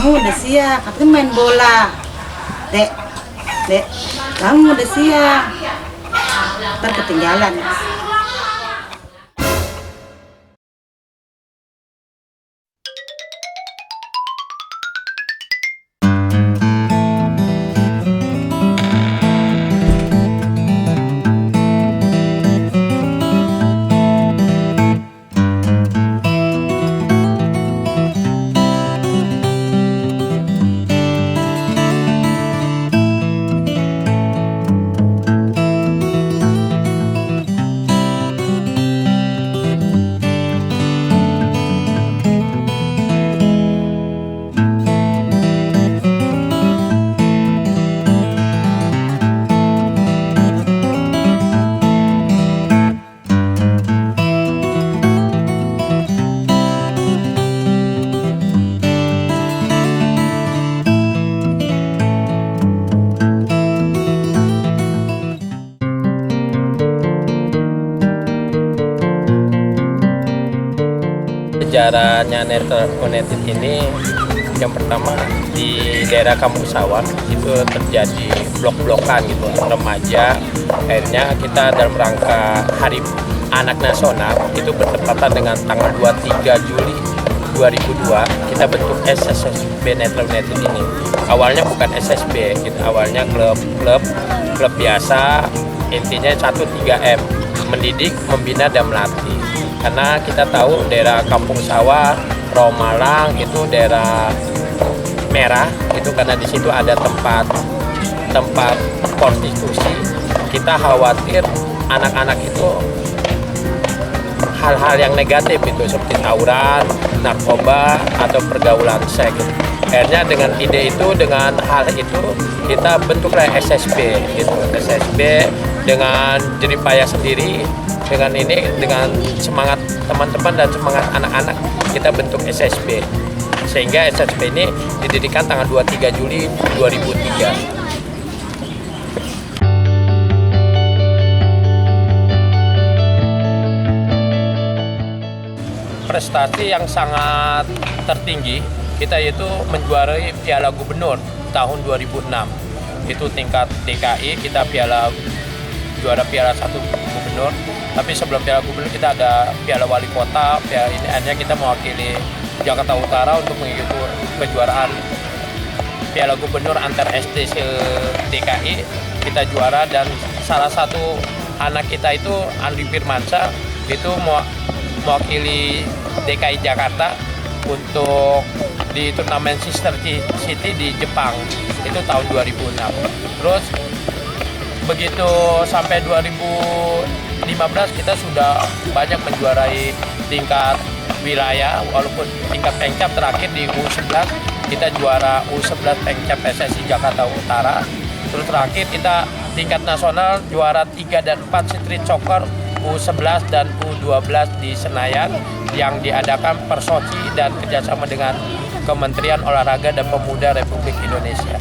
Bangun udah siang, katanya main bola. Dek, dek, bangun udah siang. Ntar ketinggalan. Sejarahnya Netra United ini yang pertama di daerah Kampung Sawah itu terjadi blok-blokan gitu remaja. Akhirnya kita dalam rangka Hari Anak Nasional itu bertepatan dengan tanggal 23 Juli 2002 kita bentuk SSB Netra United ini. Awalnya bukan SSB, gitu. Awalnya klub biasa, intinya 1-3M, mendidik, membina dan melatih. Karena kita tahu daerah Kampung Sawah, Romalang itu daerah merah itu karena di situ ada tempat prostitusi. Kita khawatir anak-anak itu hal-hal yang negatif itu seperti tawuran, narkoba atau pergaulan seks. Akhirnya dengan ide itu, dengan hal itu kita bentuklah SSB gitu. SSB dengan jeripaya sendiri. Dengan semangat teman-teman dan semangat anak-anak kita bentuk SSB, sehingga SSB ini didirikan tanggal 23 Juli 2003. Prestasi yang sangat tertinggi kita itu menjuarai Piala Gubernur tahun 2006. Itu tingkat DKI, kita juara Piala 1 Gubernur. Tapi sebelum Piala Gubernur kita ada Piala Wali Kota. Piala ini hanya kita mewakili Jakarta Utara untuk mengikuti kejuaraan Piala Gubernur antar SD DKI. Kita juara dan salah satu anak kita itu Andi Firmansyah itu mewakili DKI Jakarta untuk di turnamen Sister City di Jepang itu tahun 2006. Terus begitu sampai 2015 kita sudah banyak menjuarai tingkat wilayah, walaupun tingkat Pengcap terakhir di U11 kita juara U11 Pengcap PSSI Jakarta Utara. Terus terakhir kita tingkat nasional juara 3 dan 4 street soccer U11 dan U12 di Senayan yang diadakan Persoci dan kerjasama dengan Kementerian Olahraga dan Pemuda Republik Indonesia.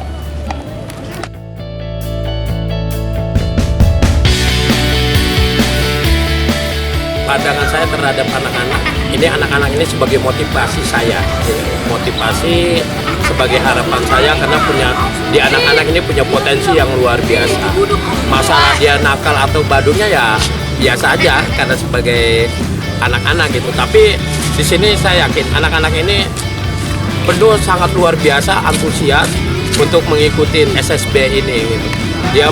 Pandangan saya terhadap anak-anak ini sebagai motivasi saya, motivasi sebagai harapan saya karena di anak-anak ini punya potensi yang luar biasa. Masalah dia nakal atau badungnya ya biasa aja karena sebagai anak-anak gitu. Tapi di sini saya yakin anak-anak ini penuh sangat luar biasa antusias untuk mengikuti SSB ini. Gitu. Dia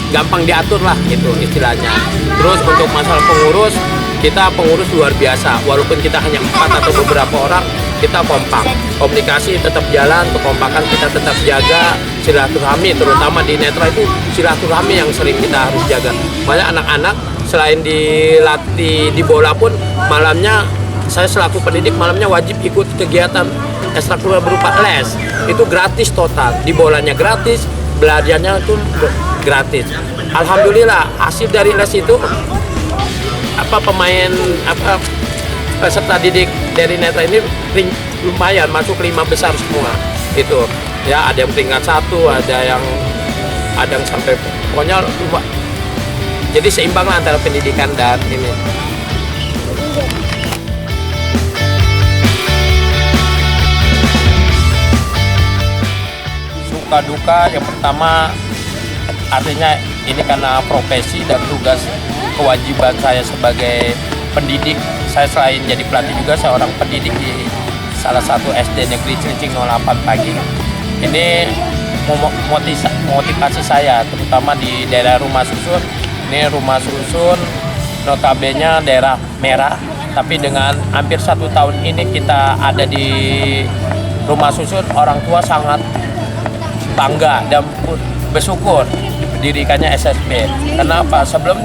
gampang diatur lah gitu istilahnya. Terus untuk masalah pengurus, kita pengurus luar biasa. Walaupun kita hanya 4 atau beberapa orang, kita kompak. Komunikasi tetap jalan, kekompakan kita tetap jaga, silaturahmi terutama di Netra itu silaturahmi yang sering kita harus jaga. Banyak anak-anak selain dilatih di bola pun malamnya saya selaku pendidik malamnya wajib ikut kegiatan ekstrakurikuler berupa les. Itu gratis total. Di bolanya gratis, belajarnya itu gratis. Alhamdulillah hasil dari les itu peserta didik dari Netra ini lumayan masuk 5 besar semua gitu ya, ada yang peringkat 1, ada yang sampai pokoknya jadi seimbang lah antara pendidikan dan ini. suka duka yang pertama artinya ini karena profesi dan tugas kewajiban saya sebagai pendidik. Saya selain jadi pelatih juga saya orang pendidik di salah satu SD Negeri Cilincing 08 Pagi. Ini motivasi saya terutama di daerah Rumah Susun. Ini Rumah Susun notabene daerah merah, tapi dengan hampir 1 tahun ini kita ada di Rumah Susun, orang tua sangat bangga dan bersyukur didirikannya SSB. Kenapa? Sebelum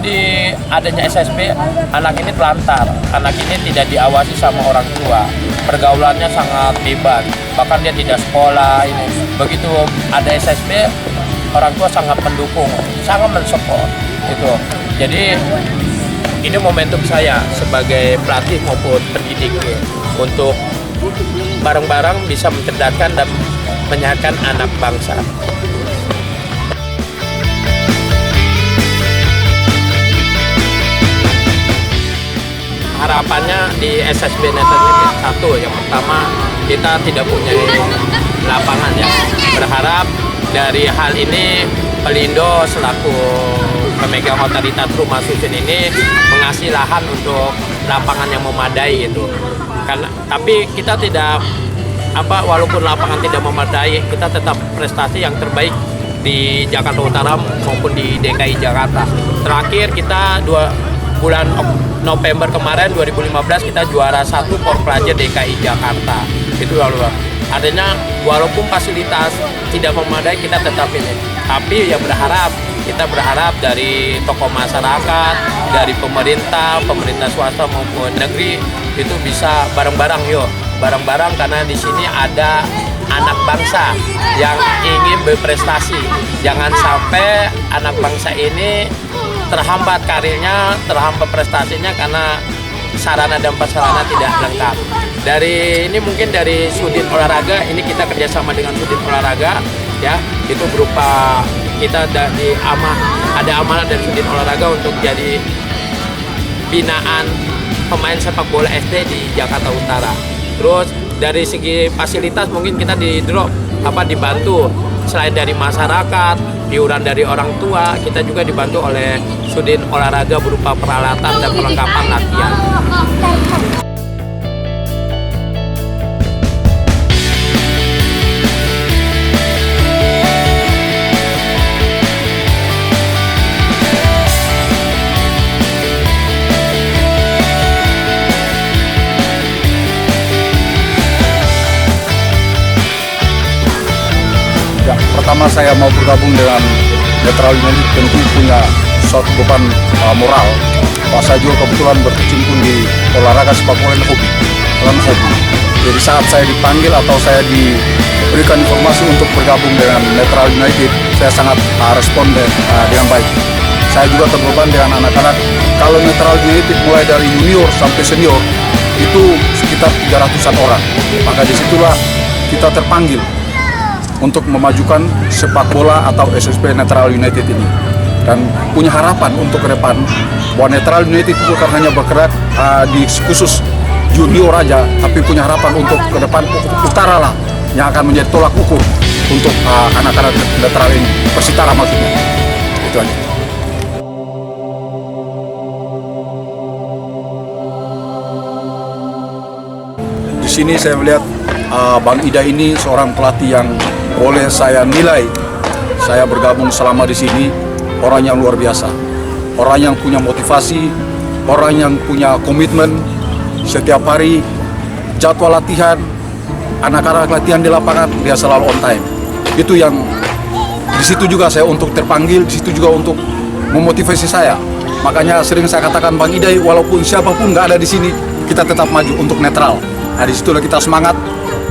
adanya SSB, anak ini telantar, anak ini tidak diawasi sama orang tua, pergaulannya sangat bebas, bahkan dia tidak sekolah. Ini begitu ada SSB, orang tua sangat mendukung, sangat mensupport itu. Jadi ini momentum saya sebagai pelatih maupun pendidik untuk bareng-bareng bisa mencerdaskan dan menyehatkan anak bangsa. Harapannya di SSB Netherlands satu, yang pertama kita tidak punya lapangan ya. Berharap dari hal ini Pelindo selaku pemegang otoritas Rumah Susun ini mengasih lahan untuk lapangan yang memadai itu. Karena tapi kita tidak walaupun lapangan tidak memadai, kita tetap prestasi yang terbaik di Jakarta Utara maupun di DKI Jakarta. Terakhir kita bulan November kemarin 2015 kita juara 1 Porplaja DKI Jakarta. Itu lalu artinya walaupun fasilitas tidak memadai kita tetap ini. Tapi ya kita berharap dari tokoh masyarakat, dari pemerintah swasta maupun negeri itu bisa bareng-bareng bareng-bareng karena di sini ada anak bangsa yang ingin berprestasi. Jangan sampai anak bangsa ini terhambat karirnya, terhambat prestasinya karena sarana dan prasarana tidak lengkap. Mungkin dari Sudin Olahraga, ini kita kerjasama dengan Sudin Olahraga, ya, itu berupa kita ada amanah dari Sudin Olahraga untuk jadi binaan pemain sepak bola SD di Jakarta Utara. Terus dari segi fasilitas mungkin kita dibantu selain dari masyarakat, iuran dari orang tua, kita juga dibantu oleh Sudin Olahraga berupa peralatan dan perlengkapan latihan. Pertama saya mau bergabung dengan Netral United tentu punya suatu beban moral. Saya juga kebetulan berkecimpung di olahraga sepak bola hobi, Jadi saat saya dipanggil atau saya diberikan informasi untuk bergabung dengan Netral United, saya sangat respon dengan baik. Saya juga terbeban dengan anak-anak. Kalau Netral United mulai dari junior sampai senior itu sekitar 300-an orang. Maka disitulah kita terpanggil untuk memajukan sepak bola atau SSB Netral United ini, dan punya harapan untuk ke depan bahwa Netral United itu bukan hanya bergerak di khusus junior aja, tapi punya harapan untuk ke depan utara lah yang akan menjadi tolak ukur untuk anak-anak Netral ini, Persitara maksudnya. Itu aja. Di sini saya melihat Bang Ida ini seorang pelatih yang boleh saya nilai, saya bergabung selama di sini, orang yang luar biasa, orang yang punya motivasi, orang yang punya komitmen. Setiap hari jadwal latihan, anak-anak latihan di lapangan dia selalu on time. Itu yang di situ juga saya untuk terpanggil, di situ juga untuk memotivasi saya. Makanya sering saya katakan Bang Idai, walaupun siapapun nggak ada di sini, kita tetap maju untuk netral. Nah disitulah kita semangat,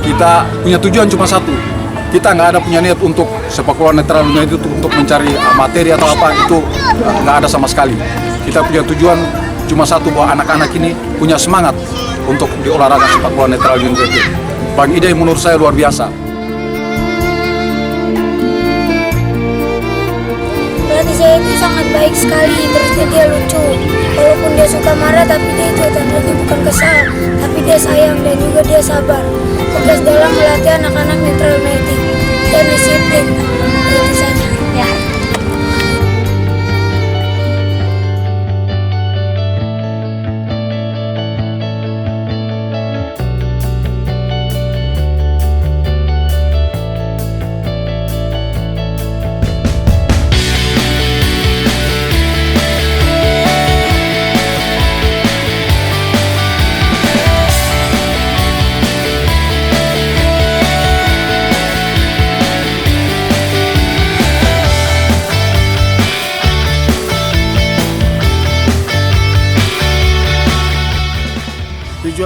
kita punya tujuan cuma satu. Kita nggak ada punya niat untuk sepak bola Netral United itu untuk mencari materi atau apa, itu nggak ada sama sekali. Kita punya tujuan cuma satu, bahwa anak-anak ini punya semangat untuk di olahraga sepak bola Netral United. Bang Ida menurut saya luar biasa. Pelatih saya itu sangat baik sekali, terus dia lucu. Walaupun dia suka marah, tapi dia itu tandanya bukan kesal, tapi dia sayang dan juga dia sabar. Tegas dalam melatih anak-anak Netral United dan disiplin.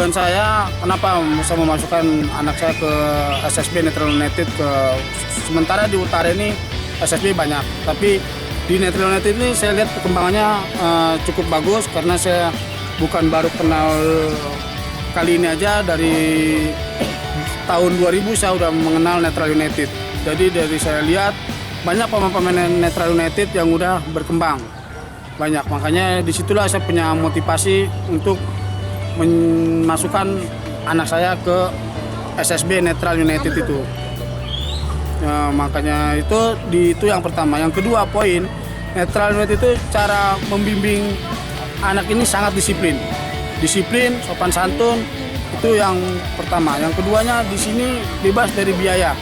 tujuan saya kenapa bisa memasukkan anak saya ke SSB Netral United sementara di utara ini SSB banyak, tapi di Netral United ini saya lihat perkembangannya cukup bagus karena saya bukan baru kenal kali ini aja, dari tahun 2000 saya udah mengenal Netral United. Jadi dari saya lihat banyak pemain-pemain Netral United yang udah berkembang banyak, makanya disitulah saya punya motivasi untuk memasukkan anak saya ke SSB Netral United itu. Ya, makanya itu yang pertama. Yang kedua poin, Netral United itu cara membimbing anak ini sangat disiplin, sopan santun, itu yang pertama. Yang keduanya di sini bebas dari biaya,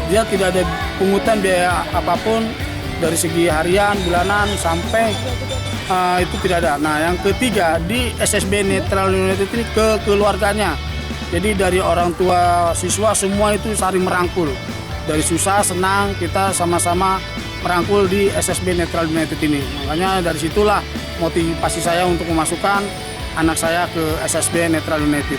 dia tidak ada pungutan biaya apapun dari segi harian, bulanan sampai itu tidak ada. Nah yang ketiga di SSB Netral United ini kekeluarganya, jadi dari orang tua siswa semua itu saling merangkul. Dari susah senang kita sama-sama merangkul di SSB Netral United ini. Makanya dari situlah motivasi saya untuk memasukkan anak saya ke SSB Netral United.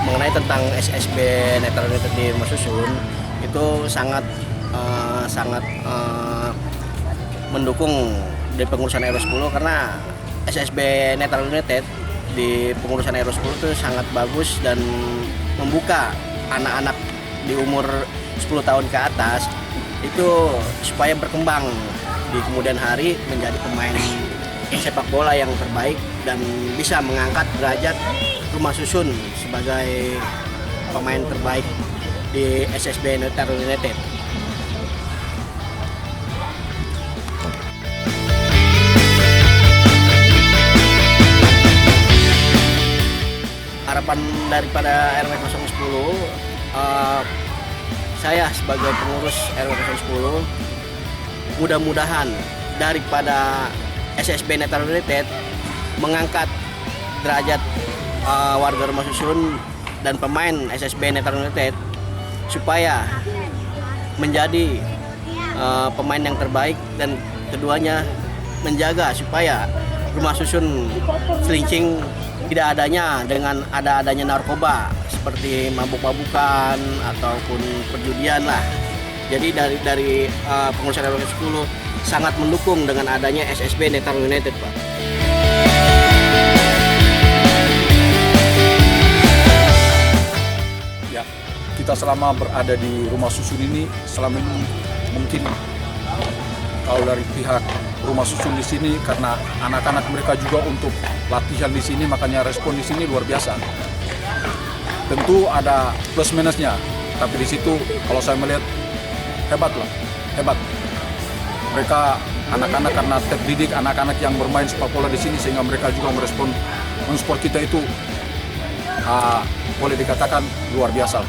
Mengenai tentang SSB Netral United di Masusun itu sangat mendukung di pengurusan RW10 karena SSB Netral United di pengurusan RW10 itu sangat bagus dan membuka anak-anak di umur 10 tahun ke atas itu supaya berkembang di kemudian hari menjadi pemain sepak bola yang terbaik dan bisa mengangkat derajat Rumah Susun sebagai pemain terbaik di SSB Netral United. Harapan daripada RW 010, saya sebagai pengurus RW 010 mudah-mudahan daripada SSB Netral United mengangkat derajat warga Rumah Susun dan pemain SSB Netral United supaya menjadi pemain yang terbaik, dan keduanya menjaga supaya Rumah Susun Selincing tidak adanya dengan adanya narkoba seperti mabuk-mabukan ataupun perjudian lah. Jadi dari pengurusan RW 10 sangat mendukung dengan adanya SSB Netral United, Pak. Ya, kita selama berada di Rumah Susun ini selama ini mungkin kalau dari pihak Rumah Susun di sini karena anak-anak mereka juga untuk latihan di sini, makanya respon di sini luar biasa. Tentu ada plus minusnya, tapi di situ kalau saya melihat hebat. Mereka anak-anak karena terdidik, anak-anak yang bermain sepak bola di sini sehingga mereka juga mensupport kita itu boleh dikatakan luar biasa.